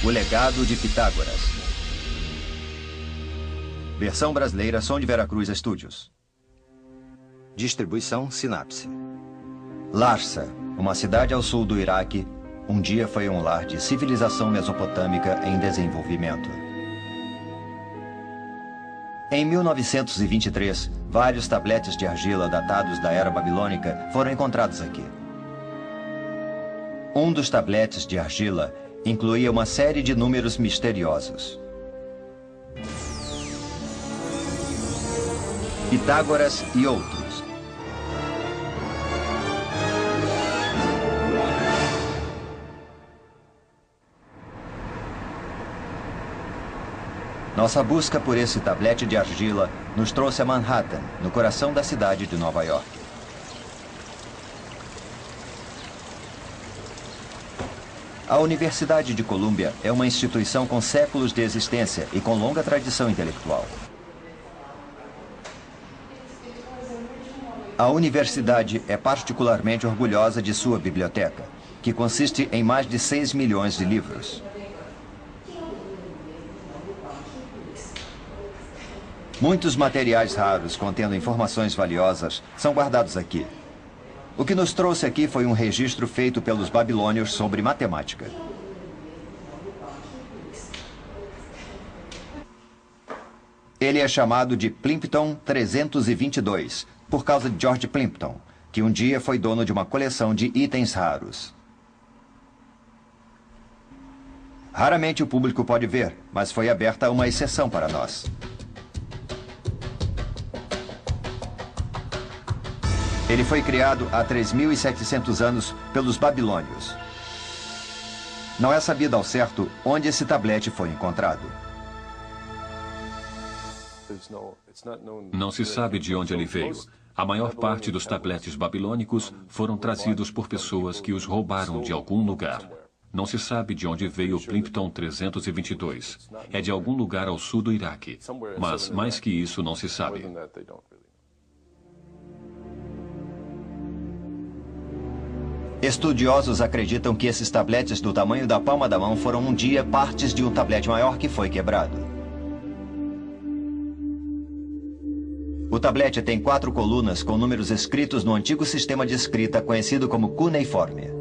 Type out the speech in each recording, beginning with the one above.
O Legado de Pitágoras. Versão brasileira, Som de Veracruz Studios. Distribuição Sinapse. Larsa, uma cidade ao sul do Iraque, um dia foi um lar de civilização mesopotâmica em desenvolvimento. Em 1923, vários tabletes de argila datados da era babilônica foram encontrados aqui. Um dos tabletes de argila incluía uma série de números misteriosos. Pitágoras e outros. Nossa busca por esse tablete de argila nos trouxe a Manhattan, no coração da cidade de Nova York. A Universidade de Colômbia é uma instituição com séculos de existência e com longa tradição intelectual. A universidade é particularmente orgulhosa de sua biblioteca, que consiste em mais de 6 milhões de livros. Muitos materiais raros contendo informações valiosas são guardados aqui. O que nos trouxe aqui foi um registro feito pelos babilônios sobre matemática. Ele é chamado de Plimpton 322, por causa de George Plimpton, que um dia foi dono de uma coleção de itens raros. Raramente o público pode ver, mas foi aberta uma exceção para nós. Ele foi criado há 3.700 anos pelos babilônios. Não é sabido ao certo onde esse tablete foi encontrado. Não se sabe de onde ele veio. A maior parte dos tabletes babilônicos foram trazidos por pessoas que os roubaram de algum lugar. Não se sabe de onde veio o Plimpton 322. É de algum lugar ao sul do Iraque. Mas, mais que isso, não se sabe. Estudiosos acreditam que esses tabletes do tamanho da palma da mão foram um dia partes de um tablete maior que foi quebrado. O tablete tem 4 colunas com números escritos no antigo sistema de escrita conhecido como cuneiforme.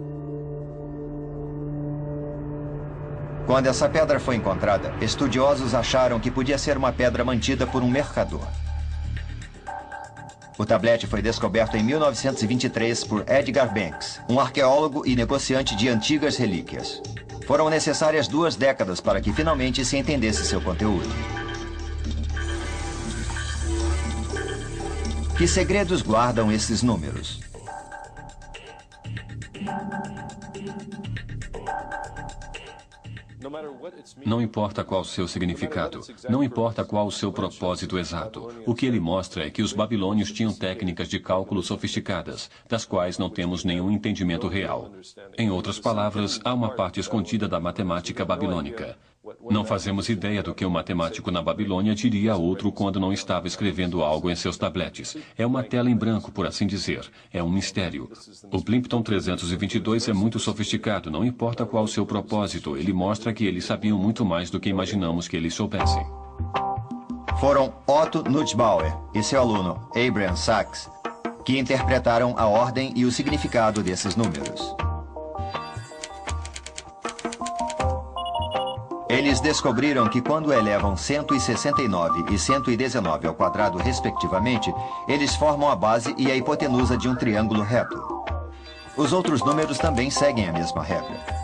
Quando essa pedra foi encontrada, estudiosos acharam que podia ser uma pedra mantida por um mercador. O tablete foi descoberto em 1923 por Edgar Banks, um arqueólogo e negociante de antigas relíquias. Foram necessárias 2 décadas para que finalmente se entendesse seu conteúdo. Que segredos guardam esses números? Não importa qual o seu significado, não importa qual o seu propósito exato. O que ele mostra é que os babilônios tinham técnicas de cálculo sofisticadas, das quais não temos nenhum entendimento real. Em outras palavras, há uma parte escondida da matemática babilônica. Não fazemos ideia do que um matemático na Babilônia diria a outro quando não estava escrevendo algo em seus tabletes. É uma tela em branco, por assim dizer. É um mistério. O Plimpton 322 é muito sofisticado, não importa qual o seu propósito. Ele mostra que eles sabiam muito mais do que imaginamos que eles soubessem. Foram Otto Nussbauer e seu aluno, Abraham Sachs, que interpretaram a ordem e o significado desses números. Eles descobriram que quando elevam 169 e 119 ao quadrado, respectivamente, eles formam a base e a hipotenusa de um triângulo reto. Os outros números também seguem a mesma regra.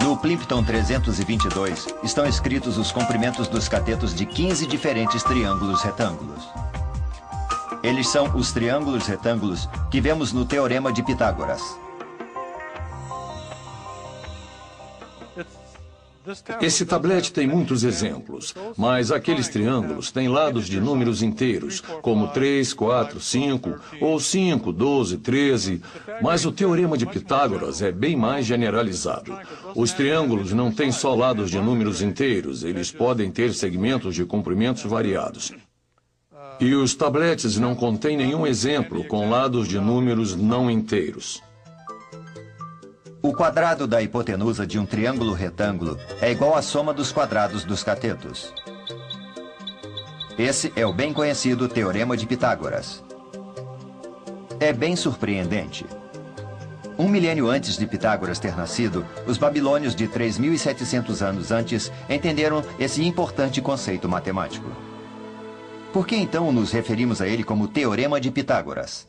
No Plimpton 322 estão escritos os comprimentos dos catetos de 15 diferentes triângulos retângulos. Eles são os triângulos retângulos que vemos no Teorema de Pitágoras. Esse tablete tem muitos exemplos, mas aqueles triângulos têm lados de números inteiros, como 3, 4, 5, ou 5, 12, 13, mas o Teorema de Pitágoras é bem mais generalizado. Os triângulos não têm só lados de números inteiros, eles podem ter segmentos de comprimentos variados. E os tabletes não contêm nenhum exemplo com lados de números não inteiros. O quadrado da hipotenusa de um triângulo retângulo é igual à soma dos quadrados dos catetos. Esse é o bem conhecido Teorema de Pitágoras. É bem surpreendente. 1 milênio antes de Pitágoras ter nascido, os babilônios de 3.700 anos antes entenderam esse importante conceito matemático. Por que então nos referimos a ele como Teorema de Pitágoras?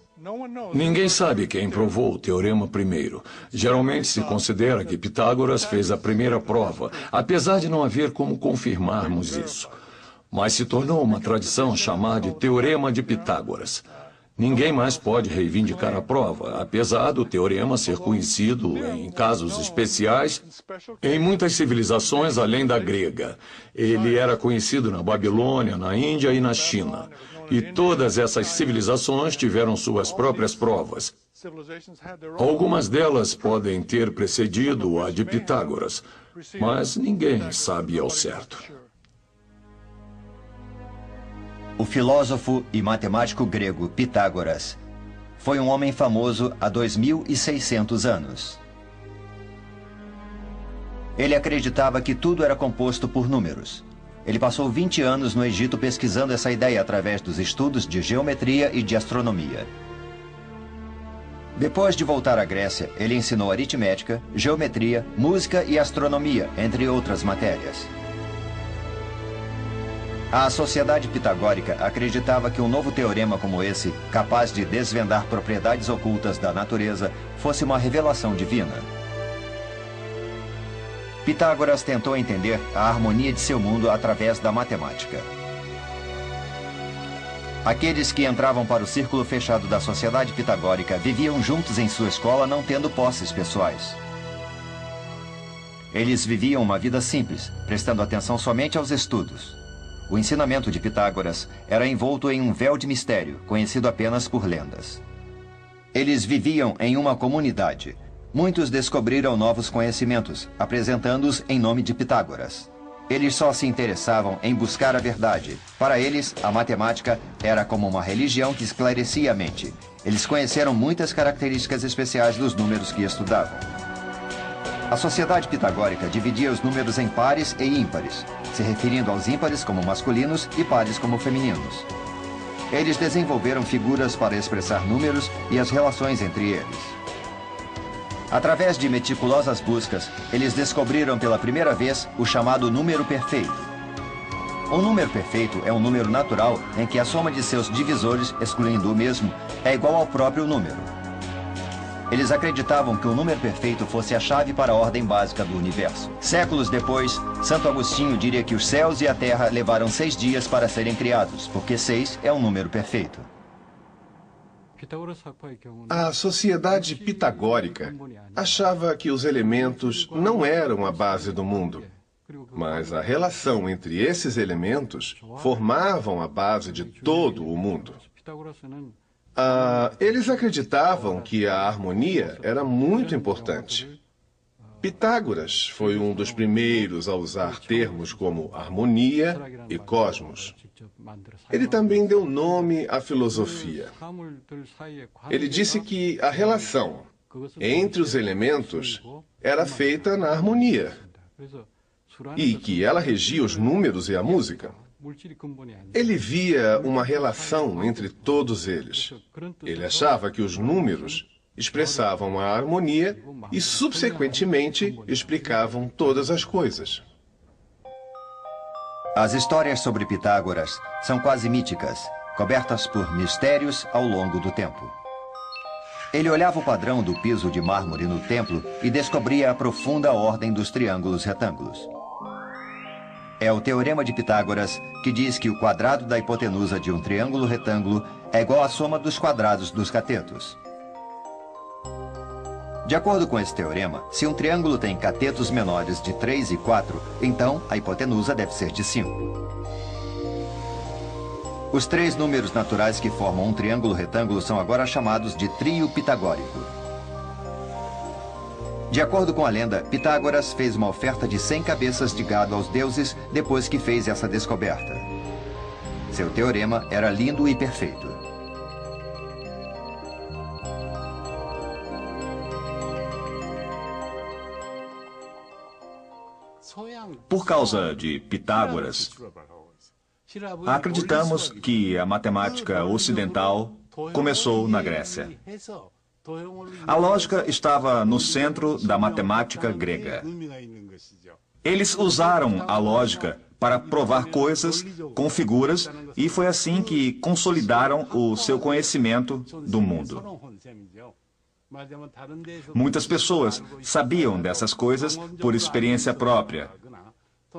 Ninguém sabe quem provou o teorema primeiro. Geralmente se considera que Pitágoras fez a primeira prova, apesar de não haver como confirmarmos isso. Mas se tornou uma tradição chamar de Teorema de Pitágoras. Ninguém mais pode reivindicar a prova, apesar do teorema ser conhecido, em casos especiais, em muitas civilizações além da grega. Ele era conhecido na Babilônia, na Índia e na China. E todas essas civilizações tiveram suas próprias provas. Algumas delas podem ter precedido a de Pitágoras, mas ninguém sabe ao certo. O filósofo e matemático grego Pitágoras foi um homem famoso há 2.600 anos. Ele acreditava que tudo era composto por números. Ele passou 20 anos no Egito pesquisando essa ideia através dos estudos de geometria e de astronomia. Depois de voltar à Grécia, ele ensinou aritmética, geometria, música e astronomia, entre outras matérias. A sociedade pitagórica acreditava que um novo teorema como esse, capaz de desvendar propriedades ocultas da natureza, fosse uma revelação divina. Pitágoras tentou entender a harmonia de seu mundo através da matemática. Aqueles que entravam para o círculo fechado da sociedade pitagórica viviam juntos em sua escola, não tendo posses pessoais. Eles viviam uma vida simples, prestando atenção somente aos estudos. O ensinamento de Pitágoras era envolto em um véu de mistério, conhecido apenas por lendas. Eles viviam em uma comunidade. Muitos descobriram novos conhecimentos, apresentando-os em nome de Pitágoras. Eles só se interessavam em buscar a verdade. Para eles, a matemática era como uma religião que esclarecia a mente. Eles conheceram muitas características especiais dos números que estudavam. A sociedade pitagórica dividia os números em pares e ímpares, se referindo aos ímpares como masculinos e pares como femininos. Eles desenvolveram figuras para expressar números e as relações entre eles. Através de meticulosas buscas, eles descobriram pela primeira vez o chamado número perfeito. Um número perfeito é um número natural em que a soma de seus divisores, excluindo o mesmo, é igual ao próprio número. Eles acreditavam que o número perfeito fosse a chave para a ordem básica do universo. Séculos depois, Santo Agostinho diria que os céus e a terra levaram 6 dias para serem criados, porque 6 é um número perfeito. A sociedade pitagórica achava que os elementos não eram a base do mundo, mas a relação entre esses elementos formavam a base de todo o mundo. Eles acreditavam que a harmonia era muito importante. Pitágoras foi um dos primeiros a usar termos como harmonia e cosmos. Ele também deu nome à filosofia. Ele disse que a relação entre os elementos era feita na harmonia e que ela regia os números e a música. Ele via uma relação entre todos eles. Ele achava que os números expressavam a harmonia e, subsequentemente, explicavam todas as coisas. As histórias sobre Pitágoras são quase míticas, cobertas por mistérios ao longo do tempo. Ele olhava o padrão do piso de mármore no templo e descobria a profunda ordem dos triângulos retângulos. É o Teorema de Pitágoras que diz que o quadrado da hipotenusa de um triângulo retângulo é igual à soma dos quadrados dos catetos. De acordo com esse teorema, se um triângulo tem catetos menores de 3 e 4, então a hipotenusa deve ser de 5. Os 3 números naturais que formam um triângulo retângulo são agora chamados de trio pitagórico. De acordo com a lenda, Pitágoras fez uma oferta de 100 cabeças de gado aos deuses depois que fez essa descoberta. Seu teorema era lindo e perfeito. Por causa de Pitágoras, acreditamos que a matemática ocidental começou na Grécia. A lógica estava no centro da matemática grega. Eles usaram a lógica para provar coisas com figuras e foi assim que consolidaram o seu conhecimento do mundo. Muitas pessoas sabiam dessas coisas por experiência própria.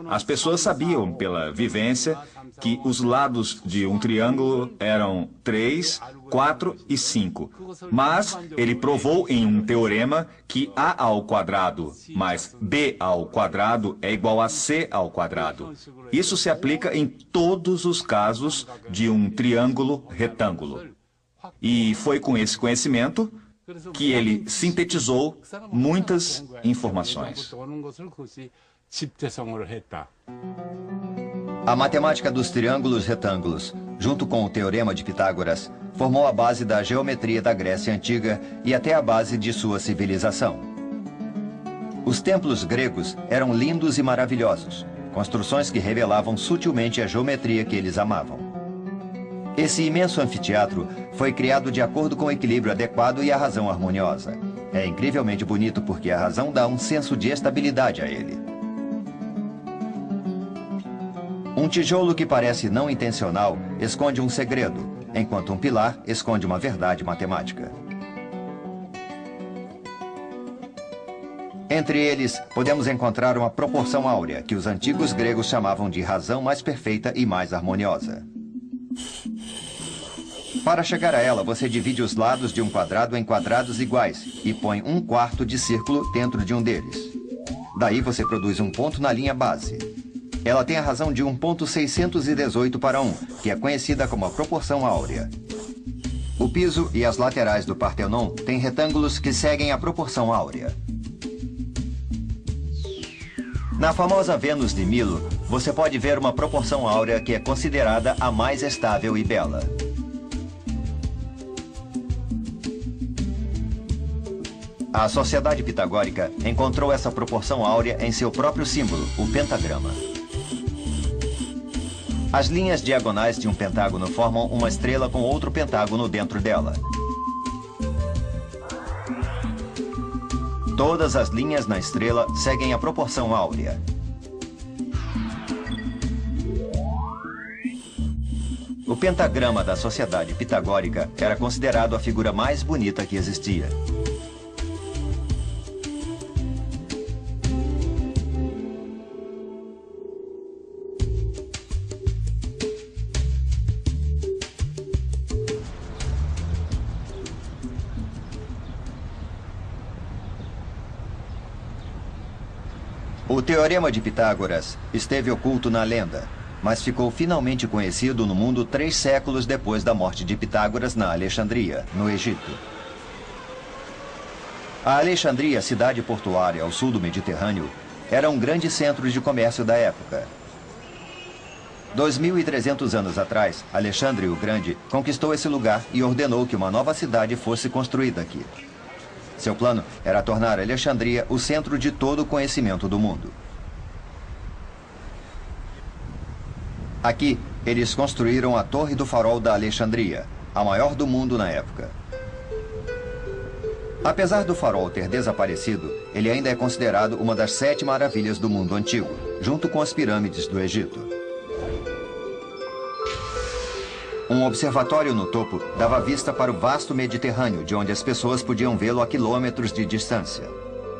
As pessoas sabiam pela vivência que os lados de um triângulo eram 3, 4 e 5. Mas ele provou em um teorema que A ao quadrado mais B ao quadrado é igual a C ao quadrado. Isso se aplica em todos os casos de um triângulo retângulo. E foi com esse conhecimento que ele sintetizou muitas informações. A matemática dos triângulos retângulos, junto com o teorema de Pitágoras, formou a base da geometria da Grécia Antiga e até a base de sua civilização. Os templos gregos eram lindos e maravilhosos, construções que revelavam sutilmente a geometria que eles amavam. Esse imenso anfiteatro foi criado de acordo com o equilíbrio adequado e a razão harmoniosa. É incrivelmente bonito porque a razão dá um senso de estabilidade a ele. Um tijolo que parece não intencional esconde um segredo, enquanto um pilar esconde uma verdade matemática. Entre eles, podemos encontrar uma proporção áurea, que os antigos gregos chamavam de razão mais perfeita e mais harmoniosa. Para chegar a ela, você divide os lados de um quadrado em quadrados iguais e põe um quarto de círculo dentro de um deles. Daí você produz um ponto na linha base. Ela tem a razão de 1.618:1, que é conhecida como a proporção áurea. O piso e as laterais do Partenon têm retângulos que seguem a proporção áurea. Na famosa Vênus de Milo, você pode ver uma proporção áurea que é considerada a mais estável e bela. A Sociedade Pitagórica encontrou essa proporção áurea em seu próprio símbolo, o pentagrama. As linhas diagonais de um pentágono formam uma estrela com outro pentágono dentro dela. Todas as linhas na estrela seguem a proporção áurea. O pentagrama da Sociedade Pitagórica era considerado a figura mais bonita que existia. O teorema de Pitágoras esteve oculto na lenda, mas ficou finalmente conhecido no mundo 3 séculos depois da morte de Pitágoras na Alexandria, no Egito. A Alexandria, cidade portuária ao sul do Mediterrâneo, era um grande centro de comércio da época. 2.300 anos atrás, Alexandre o Grande conquistou esse lugar e ordenou que uma nova cidade fosse construída aqui. Seu plano era tornar Alexandria o centro de todo o conhecimento do mundo. Aqui, eles construíram a Torre do Farol da Alexandria, a maior do mundo na época. Apesar do farol ter desaparecido, ele ainda é considerado uma das 7 maravilhas do mundo antigo, junto com as pirâmides do Egito. Um observatório no topo dava vista para o vasto Mediterrâneo, de onde as pessoas podiam vê-lo a quilômetros de distância.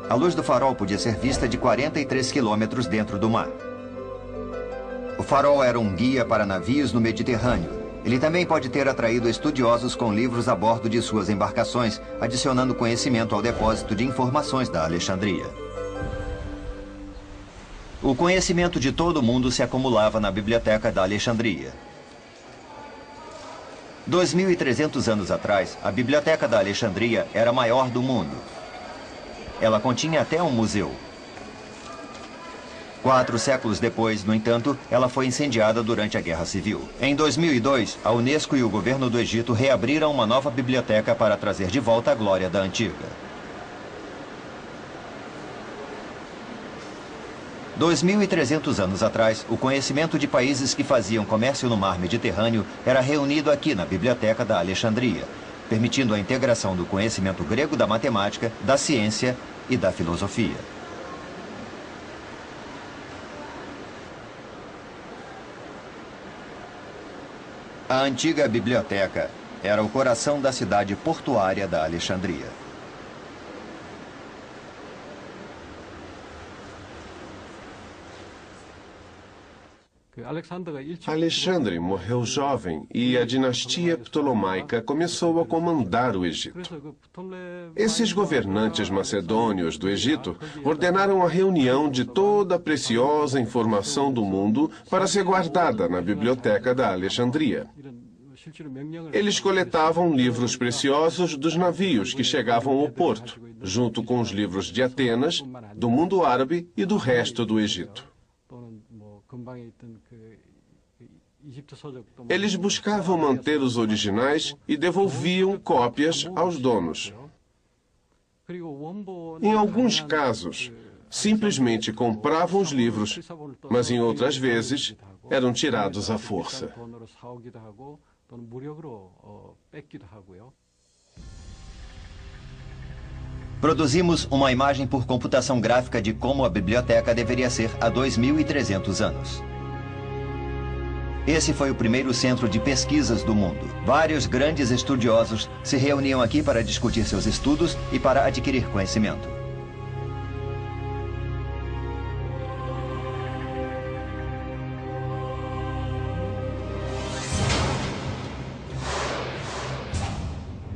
A luz do farol podia ser vista de 43 quilômetros dentro do mar. O farol era um guia para navios no Mediterrâneo. Ele também pode ter atraído estudiosos com livros a bordo de suas embarcações, adicionando conhecimento ao depósito de informações da Alexandria. O conhecimento de todo mundo se acumulava na biblioteca da Alexandria. 2.300 anos atrás, a biblioteca da Alexandria era a maior do mundo. Ela continha até um museu. 4 séculos depois, no entanto, ela foi incendiada durante a Guerra Civil. Em 2002, a Unesco e o governo do Egito reabriram uma nova biblioteca para trazer de volta a glória da antiga. 2.300 anos atrás, o conhecimento de países que faziam comércio no mar Mediterrâneo era reunido aqui na Biblioteca da Alexandria, permitindo a integração do conhecimento grego da matemática, da ciência e da filosofia. A antiga biblioteca era o coração da cidade portuária da Alexandria. Alexandre morreu jovem e a dinastia ptolomaica começou a comandar o Egito. Esses governantes macedônios do Egito ordenaram a reunião de toda a preciosa informação do mundo para ser guardada na biblioteca da Alexandria. Eles coletavam livros preciosos dos navios que chegavam ao porto, junto com os livros de Atenas, do mundo árabe e do resto do Egito. Eles buscavam manter os originais e devolviam cópias aos donos. Em alguns casos, simplesmente compravam os livros, mas em outras vezes eram tirados à força. Produzimos uma imagem por computação gráfica de como a biblioteca deveria ser há 2.300 anos. Esse foi o primeiro centro de pesquisas do mundo. Vários grandes estudiosos se reuniam aqui para discutir seus estudos e para adquirir conhecimento.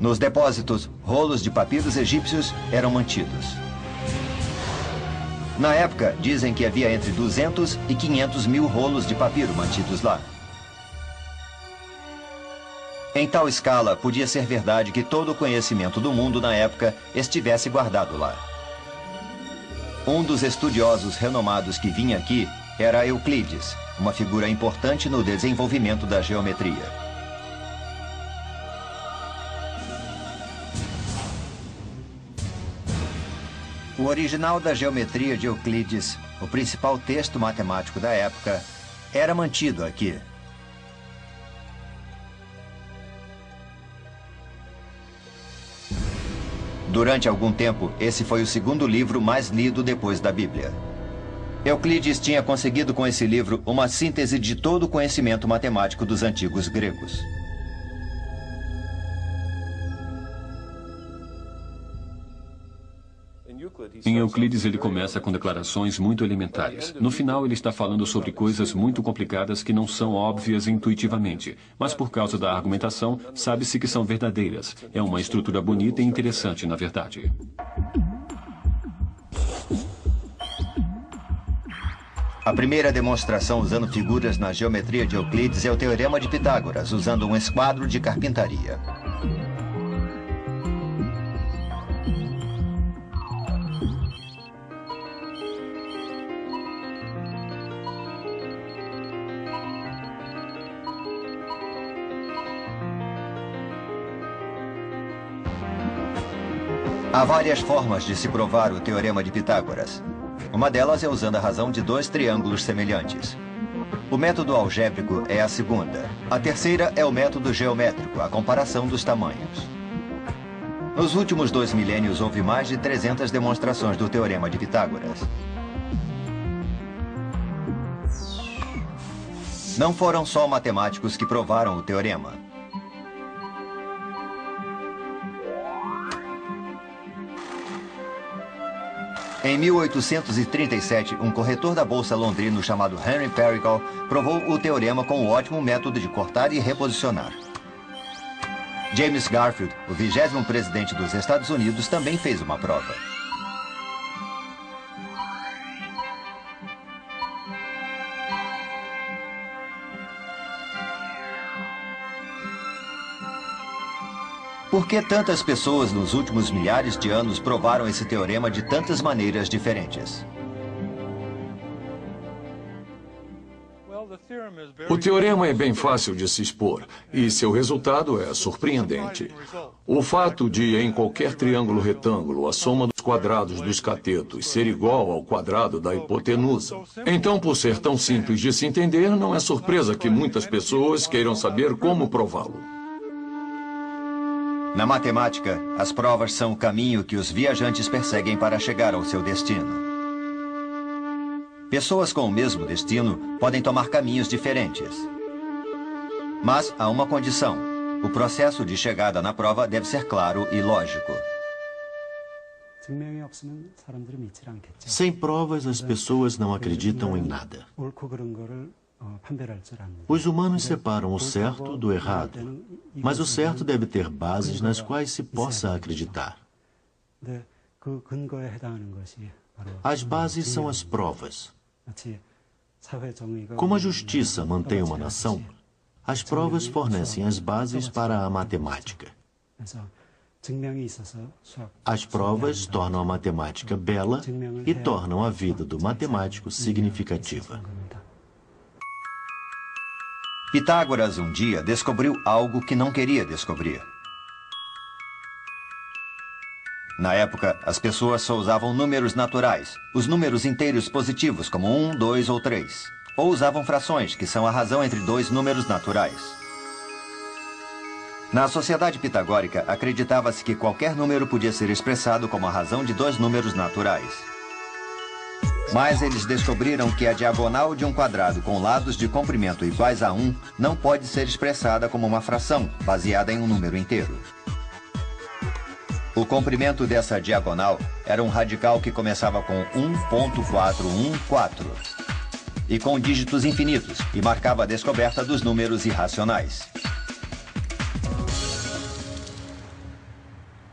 Nos depósitos, rolos de papiros egípcios eram mantidos. Na época, dizem que havia entre 200 e 500 mil rolos de papiro mantidos lá. Em tal escala, podia ser verdade que todo o conhecimento do mundo na época estivesse guardado lá. Um dos estudiosos renomados que vinha aqui era Euclides, uma figura importante no desenvolvimento da geometria. O original da geometria de Euclides, o principal texto matemático da época, era mantido aqui. Durante algum tempo, esse foi o segundo livro mais lido depois da Bíblia. Euclides tinha conseguido com esse livro uma síntese de todo o conhecimento matemático dos antigos gregos. Em Euclides, ele começa com declarações muito elementares. No final, ele está falando sobre coisas muito complicadas que não são óbvias intuitivamente, mas por causa da argumentação, sabe-se que são verdadeiras. É uma estrutura bonita e interessante, na verdade. A primeira demonstração usando figuras na geometria de Euclides é o Teorema de Pitágoras, usando um esquadro de carpintaria. Há várias formas de se provar o Teorema de Pitágoras. Uma delas é usando a razão de dois triângulos semelhantes. O método algébrico é a segunda. A terceira é o método geométrico, a comparação dos tamanhos. Nos últimos 2 milênios, houve mais de 300 demonstrações do Teorema de Pitágoras. Não foram só matemáticos que provaram o teorema. Em 1837, um corretor da bolsa londrino chamado Henry Perigal provou o teorema com o ótimo método de cortar e reposicionar. James Garfield, o 20º presidente dos Estados Unidos, também fez uma prova. Por que tantas pessoas nos últimos milhares de anos provaram esse teorema de tantas maneiras diferentes? O teorema é bem fácil de se expor, e seu resultado é surpreendente. O fato de, em qualquer triângulo retângulo, a soma dos quadrados dos catetos ser igual ao quadrado da hipotenusa. Então, por ser tão simples de se entender, não é surpresa que muitas pessoas queiram saber como prová-lo. Na matemática, as provas são o caminho que os viajantes perseguem para chegar ao seu destino. Pessoas com o mesmo destino podem tomar caminhos diferentes. Mas há uma condição. O processo de chegada na prova deve ser claro e lógico. Sem provas, as pessoas não acreditam em nada. Os humanos separam o certo do errado, mas o certo deve ter bases nas quais se possa acreditar. As bases são as provas. Como a justiça mantém uma nação, as provas fornecem as bases para a matemática. As provas tornam a matemática bela e tornam a vida do matemático significativa. Pitágoras um dia descobriu algo que não queria descobrir. Na época, as pessoas só usavam números naturais, os números inteiros positivos como 1, 2 ou 3. Ou usavam frações, que são a razão entre dois números naturais. Na sociedade pitagórica, acreditava-se que qualquer número podia ser expressado como a razão de dois números naturais. Mas eles descobriram que a diagonal de um quadrado com lados de comprimento iguais a 1 não pode ser expressada como uma fração, baseada em um número inteiro. O comprimento dessa diagonal era um radical que começava com 1.414 e com dígitos infinitos e marcava a descoberta dos números irracionais.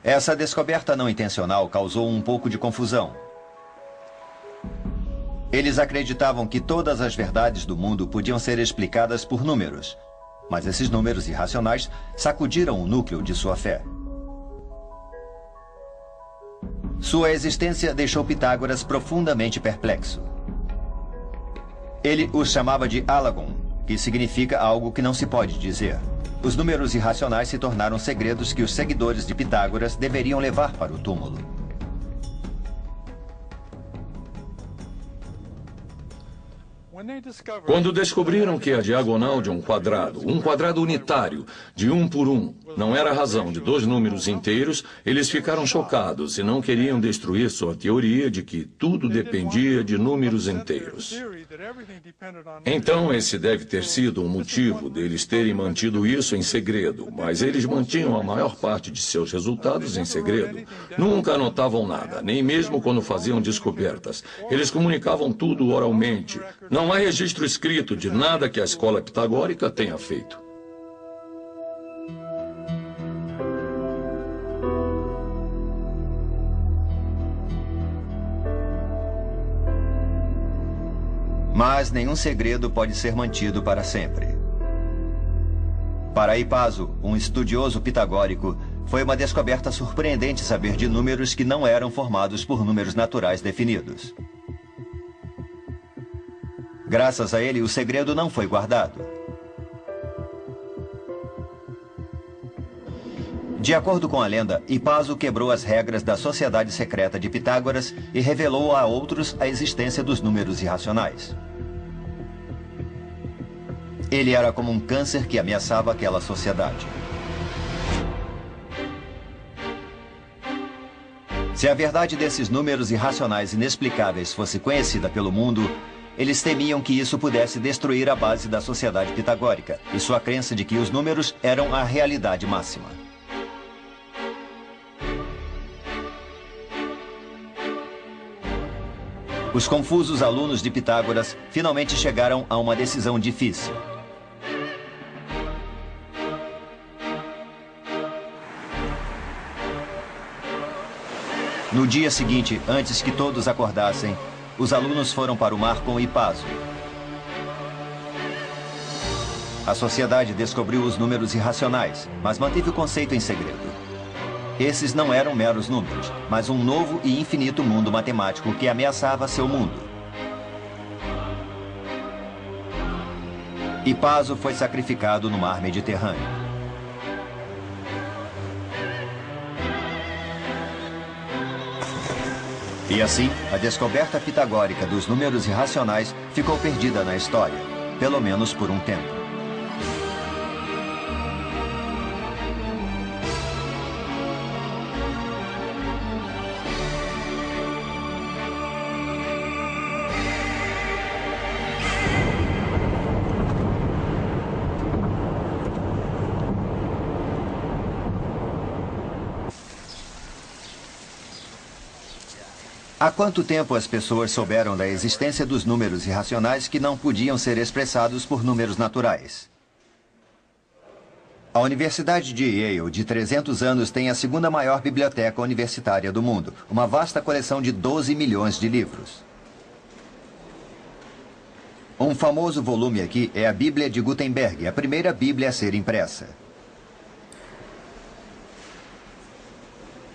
Essa descoberta não intencional causou um pouco de confusão. Eles acreditavam que todas as verdades do mundo podiam ser explicadas por números, mas esses números irracionais sacudiram o núcleo de sua fé. Sua existência deixou Pitágoras profundamente perplexo. Ele os chamava de Alagon, que significa algo que não se pode dizer. Os números irracionais se tornaram segredos que os seguidores de Pitágoras deveriam levar para o túmulo. Quando descobriram que a diagonal de um quadrado unitário, de 1 por 1, não era a razão de dois números inteiros, eles ficaram chocados e não queriam destruir sua teoria de que tudo dependia de números inteiros. Então, esse deve ter sido um motivo deles terem mantido isso em segredo, mas eles mantinham a maior parte de seus resultados em segredo. Nunca anotavam nada, nem mesmo quando faziam descobertas. Eles comunicavam tudo oralmente. Não há registro escrito de nada que a escola pitagórica tenha feito. Mas nenhum segredo pode ser mantido para sempre. Para Hipaso, um estudioso pitagórico, foi uma descoberta surpreendente saber de números que não eram formados por números naturais definidos. Graças a ele, o segredo não foi guardado. De acordo com a lenda, Hipaso quebrou as regras da sociedade secreta de Pitágoras e revelou a outros a existência dos números irracionais. Ele era como um câncer que ameaçava aquela sociedade. Se a verdade desses números irracionais inexplicáveis fosse conhecida pelo mundo, eles temiam que isso pudesse destruir a base da sociedade pitagórica e sua crença de que os números eram a realidade máxima. Os confusos alunos de Pitágoras finalmente chegaram a uma decisão difícil. No dia seguinte, antes que todos acordassem, os alunos foram para o mar com Hipaso. A sociedade descobriu os números irracionais, mas manteve o conceito em segredo. Esses não eram meros números, mas um novo e infinito mundo matemático que ameaçava seu mundo. e Paso foi sacrificado no mar Mediterrâneo. E assim, a descoberta pitagórica dos números irracionais ficou perdida na história, pelo menos por um tempo. Há quanto tempo as pessoas souberam da existência dos números irracionais que não podiam ser expressados por números naturais? A Universidade de Yale, de 300 anos, tem a segunda maior biblioteca universitária do mundo, uma vasta coleção de 12 milhões de livros. Um famoso volume aqui é a Bíblia de Gutenberg, a primeira Bíblia a ser impressa.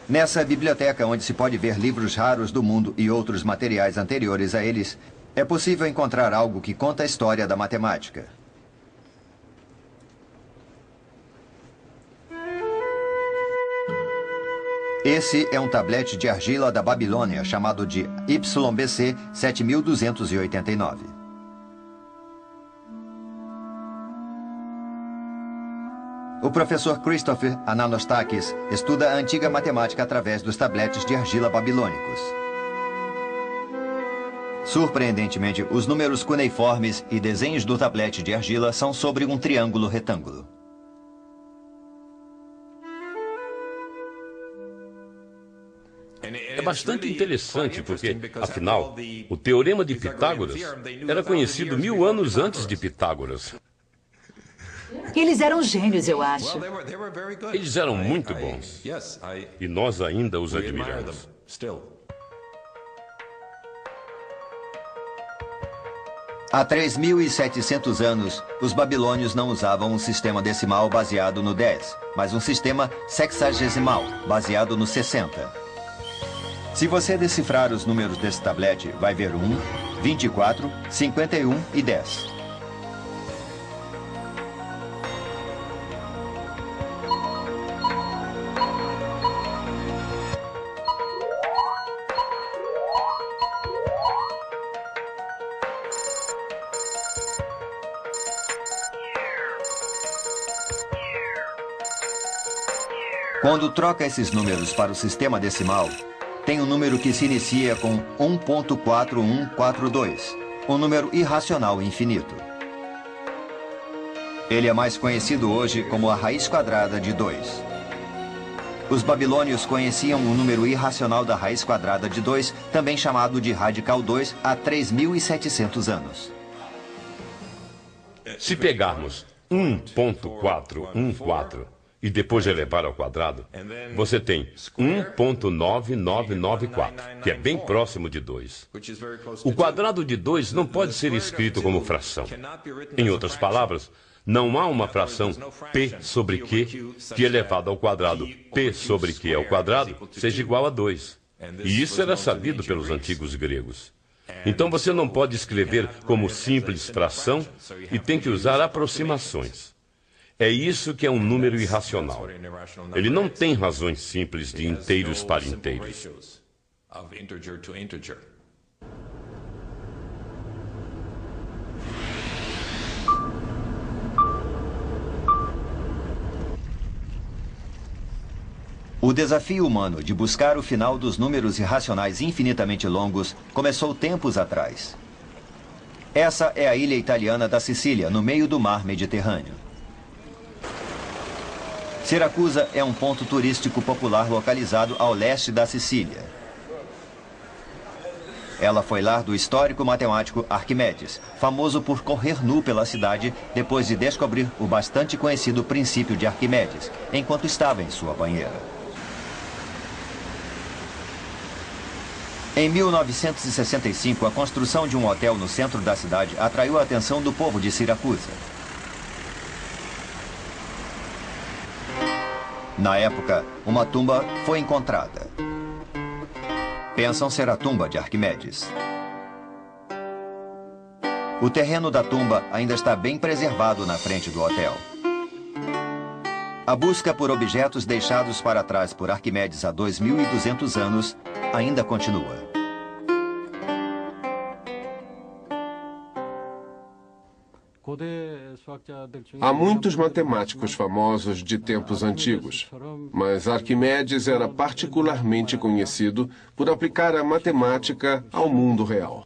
Nessa biblioteca, onde se pode ver livros raros do mundo e outros materiais anteriores a eles, é possível encontrar algo que conta a história da matemática. Esse é um tablete de argila da Babilônia, chamado de YBC 7289. O professor Christopher Ananostakis estuda a antiga matemática através dos tabletes de argila babilônicos. Surpreendentemente, os números cuneiformes e desenhos do tablete de argila são sobre um triângulo retângulo. É bastante interessante porque, afinal, o Teorema de Pitágoras era conhecido 1000 anos antes de Pitágoras. Eles eram gênios, eu acho. Eles eram muito bons. E nós ainda os admiramos. Há 3.700 anos, os babilônios não usavam um sistema decimal baseado no 10, mas um sistema sexagesimal, baseado no 60. Se você decifrar os números desse tablete, vai ver 1, 24, 51 e 10. Quando troca esses números para o sistema decimal, tem um número que se inicia com 1.4142, um número irracional infinito. Ele é mais conhecido hoje como a raiz quadrada de 2. Os babilônios conheciam o número irracional da raiz quadrada de 2, também chamado de radical 2, há 3.700 anos. Se pegarmos 1.414 e depois elevar ao quadrado, você tem 1.9994, que é bem próximo de 2. O quadrado de 2 não pode ser escrito como fração. Em outras palavras, não há uma fração p sobre q que elevado ao quadrado p sobre q ao quadrado seja igual a 2. E isso era sabido pelos antigos gregos. Então você não pode escrever como simples fração e tem que usar aproximações. É isso que é um número irracional. Ele não tem razões simples de inteiros para inteiros. O desafio humano de buscar o final dos números irracionais infinitamente longos começou tempos atrás. Essa é a ilha italiana da Sicília, no meio do mar Mediterrâneo. Siracusa é um ponto turístico popular localizado ao leste da Sicília. Ela foi lar do histórico matemático Arquimedes, famoso por correr nu pela cidade depois de descobrir o bastante conhecido princípio de Arquimedes, enquanto estava em sua banheira. Em 1965, a construção de um hotel no centro da cidade atraiu a atenção do povo de Siracusa. Na época, uma tumba foi encontrada. Pensam ser a tumba de Arquimedes. O terreno da tumba ainda está bem preservado na frente do hotel. A busca por objetos deixados para trás por Arquimedes há 2.200 anos ainda continua. Há muitos matemáticos famosos de tempos antigos, mas Arquimedes era particularmente conhecido por aplicar a matemática ao mundo real.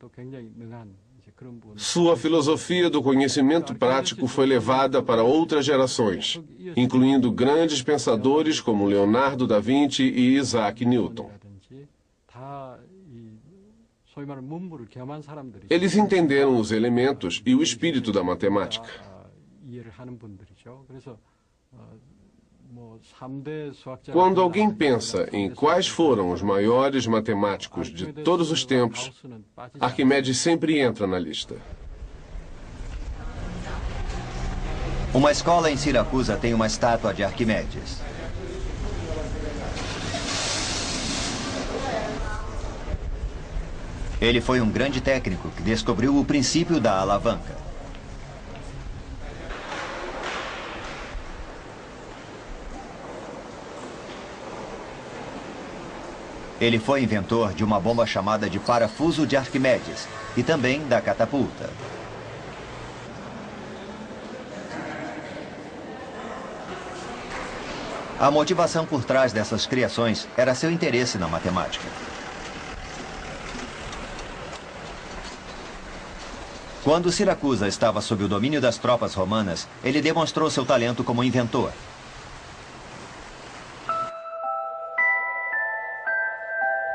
Sua filosofia do conhecimento prático foi levada para outras gerações, incluindo grandes pensadores como Leonardo da Vinci e Isaac Newton. Eles entenderam os elementos e o espírito da matemática. Quando alguém pensa em quais foram os maiores matemáticos de todos os tempos, Arquimedes sempre entra na lista. Uma escola em Siracusa tem uma estátua de Arquimedes. Ele foi um grande técnico que descobriu o princípio da alavanca. Ele foi inventor de uma bomba chamada de parafuso de Arquimedes e também da catapulta. A motivação por trás dessas criações era seu interesse na matemática. Quando Siracusa estava sob o domínio das tropas romanas, ele demonstrou seu talento como inventor.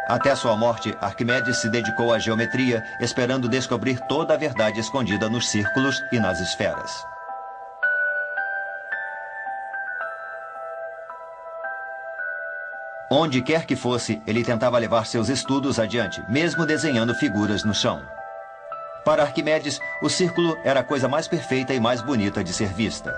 Até sua morte, Arquimedes se dedicou à geometria, esperando descobrir toda a verdade escondida nos círculos e nas esferas. Onde quer que fosse, ele tentava levar seus estudos adiante, mesmo desenhando figuras no chão. Para Arquimedes, o círculo era a coisa mais perfeita e mais bonita de ser vista.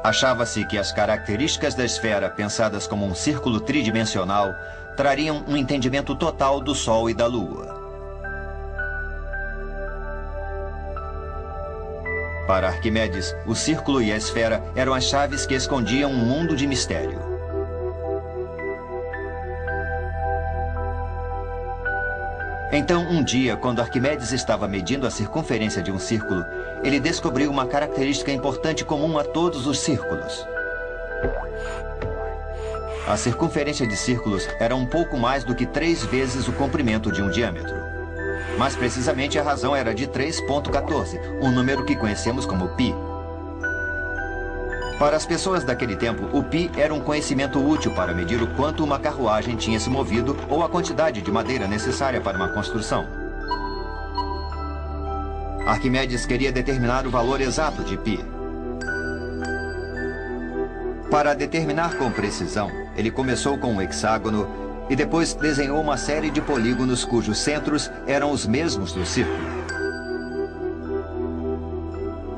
Achava-se que as características da esfera, pensadas como um círculo tridimensional, trariam um entendimento total do Sol e da Lua. Para Arquimedes, o círculo e a esfera eram as chaves que escondiam um mundo de mistério. Então, um dia, quando Arquimedes estava medindo a circunferência de um círculo, ele descobriu uma característica importante comum a todos os círculos. A circunferência de círculos era um pouco mais do que 3 vezes o comprimento de um diâmetro. Mais precisamente, a razão era de 3,14, um número que conhecemos como π. Para as pessoas daquele tempo, o π era um conhecimento útil para medir o quanto uma carruagem tinha se movido ou a quantidade de madeira necessária para uma construção. Arquimedes queria determinar o valor exato de π. Para determinar com precisão, ele começou com um hexágono e depois desenhou uma série de polígonos cujos centros eram os mesmos do círculo.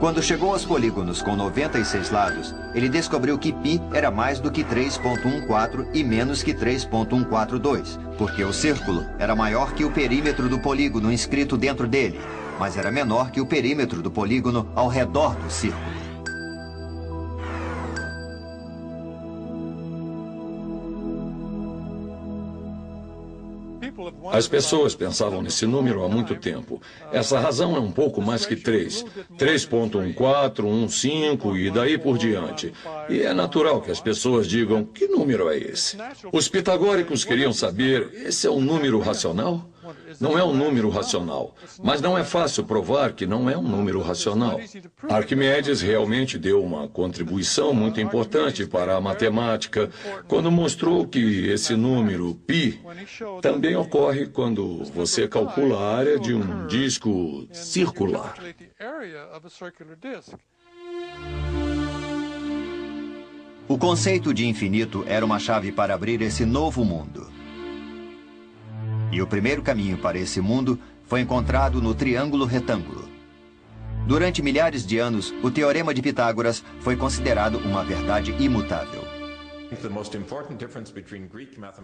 Quando chegou aos polígonos com 96 lados, ele descobriu que π era mais do que 3,14 e menos que 3,142, porque o círculo era maior que o perímetro do polígono inscrito dentro dele, mas era menor que o perímetro do polígono ao redor do círculo. As pessoas pensavam nesse número há muito tempo. Essa razão é um pouco mais que 3. 3,14, 15 e daí por diante. E é natural que as pessoas digam, que número é esse? Os pitagóricos queriam saber, esse é um número racional? Não é um número racional, mas não é fácil provar que não é um número racional. Arquimedes realmente deu uma contribuição muito importante para a matemática quando mostrou que esse número π também ocorre quando você calcula a área de um disco circular. O conceito de infinito era uma chave para abrir esse novo mundo. E o primeiro caminho para esse mundo foi encontrado no triângulo retângulo. Durante milhares de anos, o teorema de Pitágoras foi considerado uma verdade imutável.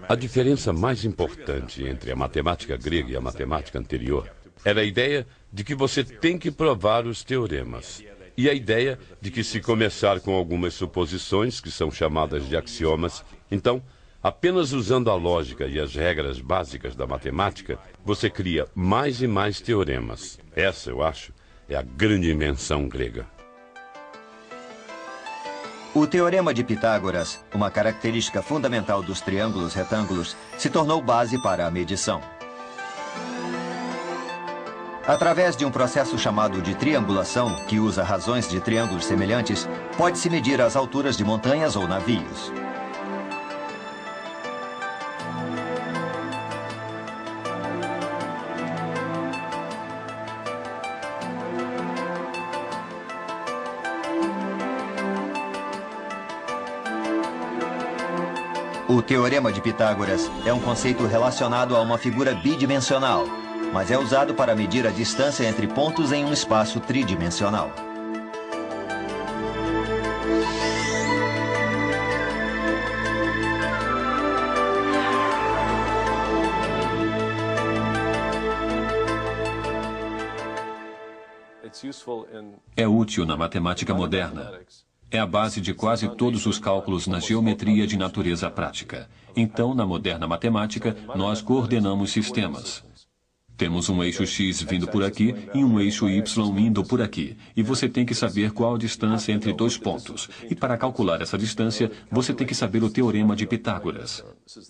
A diferença mais importante entre a matemática grega e a matemática anterior era a ideia de que você tem que provar os teoremas. E a ideia de que, se começar com algumas suposições, que são chamadas de axiomas, então, apenas usando a lógica e as regras básicas da matemática, você cria mais e mais teoremas. Essa, eu acho, é a grande invenção grega. O Teorema de Pitágoras, uma característica fundamental dos triângulos retângulos, se tornou base para a medição. Através de um processo chamado de triangulação, que usa razões de triângulos semelhantes, pode-se medir as alturas de montanhas ou navios. O Teorema de Pitágoras é um conceito relacionado a uma figura bidimensional, mas é usado para medir a distância entre pontos em um espaço tridimensional. É útil na matemática moderna. É a base de quase todos os cálculos na geometria de natureza prática. Então, na moderna matemática, nós coordenamos sistemas. Temos um eixo X vindo por aqui e um eixo Y indo por aqui. E você tem que saber qual a distância entre dois pontos. E para calcular essa distância, você tem que saber o Teorema de Pitágoras.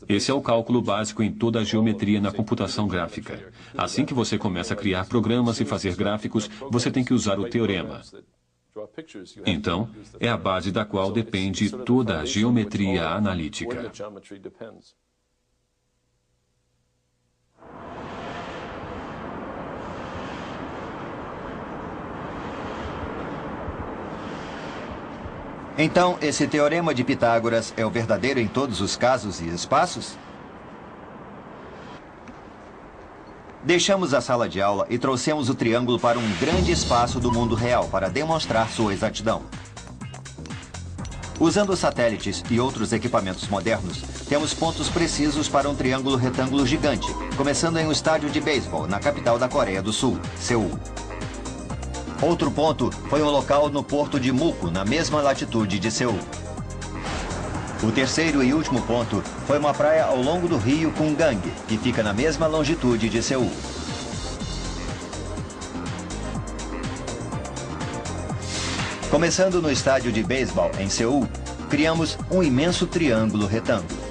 Esse é o cálculo básico em toda a geometria na computação gráfica. Assim que você começa a criar programas e fazer gráficos, você tem que usar o Teorema. Então, é a base da qual depende toda a geometria analítica. Então, esse Teorema de Pitágoras é o verdadeiro em todos os casos e espaços? Deixamos a sala de aula e trouxemos o triângulo para um grande espaço do mundo real para demonstrar sua exatidão. Usando satélites e outros equipamentos modernos, temos pontos precisos para um triângulo retângulo gigante, começando em um estádio de beisebol na capital da Coreia do Sul, Seul. Outro ponto foi um local no porto de Muko, na mesma latitude de Seul. O terceiro e último ponto foi uma praia ao longo do rio Kumgang, que fica na mesma longitude de Seul. Começando no estádio de beisebol em Seul, criamos um imenso triângulo retângulo.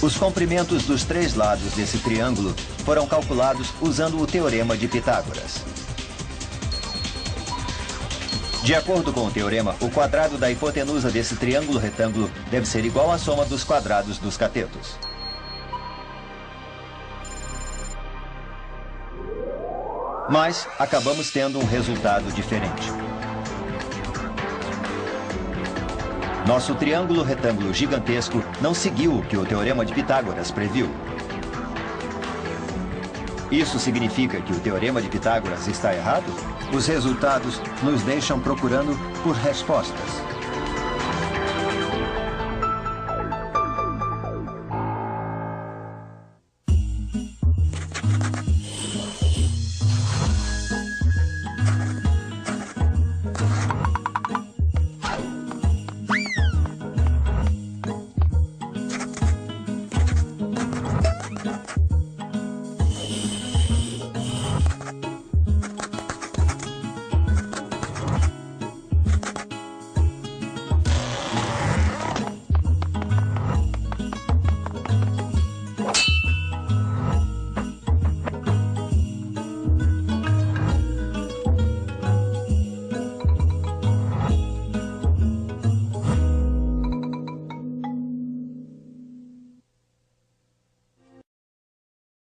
Os comprimentos dos três lados desse triângulo foram calculados usando o Teorema de Pitágoras. De acordo com o teorema, o quadrado da hipotenusa desse triângulo retângulo deve ser igual à soma dos quadrados dos catetos. Mas acabamos tendo um resultado diferente. Nosso triângulo retângulo gigantesco não seguiu o que o Teorema de Pitágoras previu. Isso significa que o Teorema de Pitágoras está errado? Os resultados nos deixam procurando por respostas.